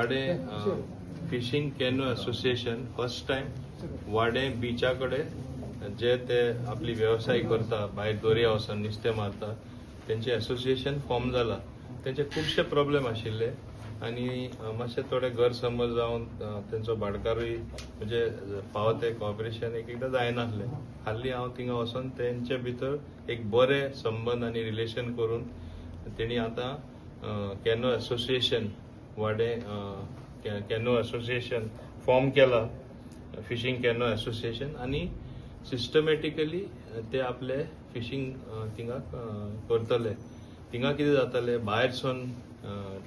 वाडे fishing canoe association first time वाडे बीचा कडेन जे ते आपली व्यवसाय करता, भायर दर्या वचून नुस्तें मारता, तेंचे असोसिएशन फॉर्म जाला. तेंचे खुबशे प्रॉब्लेम आशिल्ले आनी मातशे थोडे गैरसमज जावन तेंचो भाटकारूय म्हणजे फावो ते कॉपरेशन एकदां जायनासलें. हाल्ली हांव थिंगा वचून तेंचे भितर एक बरे संबंध आनी रिलेशन करून तेणी आतां कॅनो असोसिएशन वाडे कॅनो असोसिएशन फॉर्म केला, फिशिंग कॅनो असोसिएशन, आनी सिस्टमॅटिकली ते आपले फिशिंग थिंगा करतले. थिंगा कितें जाताले, भायरसून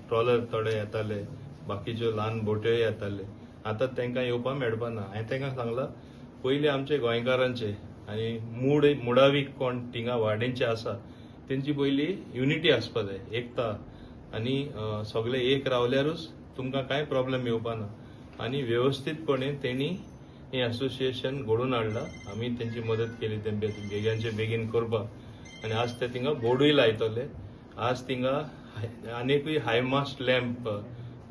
ट्रॉलर थोडे येताले, बाकीच्यो ल्हान बोट्योय येताले. आतां तांकां येवपाक मेळपाना. हांवें तांकां सांगलां पयलीं आमचे गोंयकारांचे आनी मुडावी कोण थिंगा वाडेंचे आसा तेंची पयलीं युनिटी आसपा जाय, एकता, आनी सगळे एक रावल्यारूच तुमकां कांय प्रॉब्लेम येवपाना. आनी व्यवस्थीतपणे तेणी हें असोसिएशन घडोवन हाडलां. आमी तेंची मदत केली ते बेगीनचे बेगीन करपाक. आनी आज ते थिंगा बोर्डूय लायतले. आज थिंगा आनीकूय हायमास्ट लॅम्प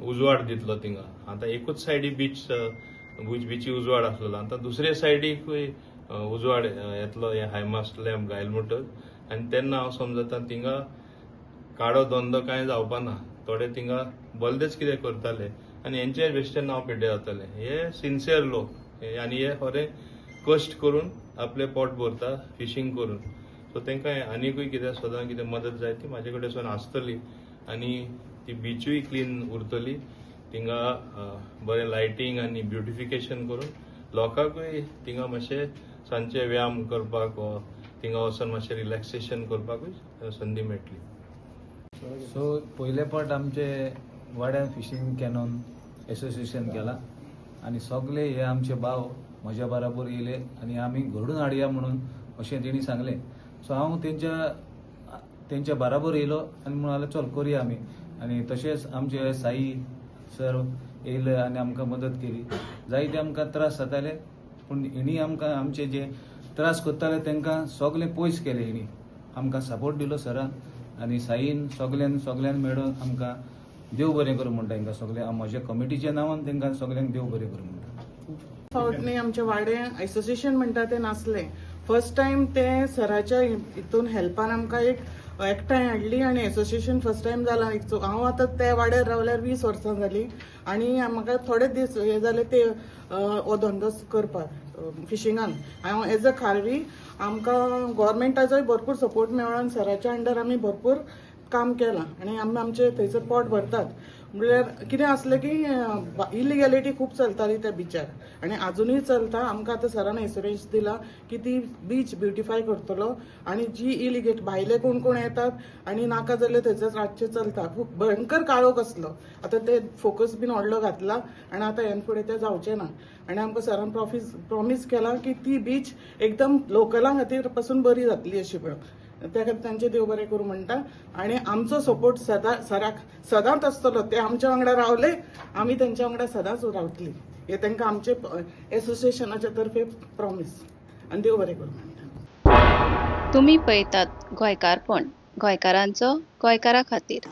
उजवाड दितलो थिंगा. आतां एकूच सायडी बीची उजवाड आसलेलो, आतां दुसरे सायडीकूय उजवाड येतलो हे हायमास्ट लॅम्प घायल म्हणटच. आनी तेन्ना हांव समजता थिंगा काळो धंदो कांय जावपाना. थोडे थिंगा बलदेच कितें करताले आनी हेंचे बेश्टे नांव पिड्डे जाताले. हे सिन्सियर लोक आनी हे खरे कश्ट करून आपले पोट भरता फिशींग करून. सो तांकां आनीकूय कितें सदां कितें मदत जाय ती म्हाजे कडेन आसतली. आनी ती बीचूय क्लीन उरतली. थिंगा बरें लायटींग आनी ब्युटिफिकेशन करून लोकांकूय थिंगा मातशें सांजचे व्यायाम करपाक वा थिंगा वचून मातशें रिलॅक्सेशन करपाकूय संदी मेळटली. सो पयले फावट आमचे वाड्यान फिशींग कॅनोन एसोसिएशन केला आनी सगळे हे आमचे भाव म्हज्या बराबर येयले आनी आमी घडून हाडया म्हणून अशें तेणी सांगलें. सो हांव तेंच्या बराबर येयलो आनी म्हणून चल करुया आमी. आनी तशेंच आमचे साई सर येयले आनी आमकां मदत केली. जायते आमकां त्रास जाताले पूण हेणी आमकां आमचे जे त्रास करताले तांकां सगळे पयस केले. हेणी आमकां सपोर्ट दिलो सरान आनी साईन सगळ्यान मेळून आमकां देव बरें करूं म्हणटा. तांकां सगळ्या म्हज्या कमिटीच्या नांवान तांकां सगळ्यांक देव बरें करूं म्हणटा. फावटनी आमचे वाडे एसोसिएशन म्हणटा ते नासले. फर्स्ट टाइम ते सराच्या हितून हेल्पान आमकां एक एकठांय हाडली आनी एसोसिएशन फर्स्ट टाइम जाला. हांव आतां ते वाड्यार रावल्यार 20 वर्सां जाली आनी म्हाका थोडे दीस हे जाले ते हो धंदो करपाक फिशिंगान. हांव एज अ खारवी आमकां गव्हर्मेंटाचोय भरपूर सपोर्ट मेळ्ळो. सराच्या अंडर आमी भरपूर काम केलां आनी आमी आमचे थंयसर पोट भरतात. म्हणल्यार कितें आसलें की इलिगॅलिटी खूब चलताली त्या बीचार आनी आजुनूय चलता. आमकां आतां सरान एश्योरन्स दिला की ती बीच ब्युटिफाय करतलो आनी जी इलिगेट भायले कोण कोण येतात आनी नाका जाल्यार थंयसर रातचे चलता. खूब भयंकर काळोख आसलो. आतां ते फोकस बीन व्हडलो घातला आनी आतां हेन फुडें तें जावचें ना. आनी आमकां सरान प्रॉमीस केला की ती बीच एकदम लोकलां खातीर पासून बरी जातली अशी म्हणून. त्या खातीर तांचे देव बरें करूं म्हणटा. आनी आमचो सपोर्ट सराक सदांच आसतलो. ते आमच्या वांगडा रावले, आमी तेंच्या वांगडा सदांच रावतली. हे तांकां आमचे एसोसिएशनाच्या तर्फे प्रॉमीस. आनी देव बरें करूं म्हणटा. तुम्ही पळयतात गोंयकारपण, गोंयकारांचो गोंयकारा खातीर.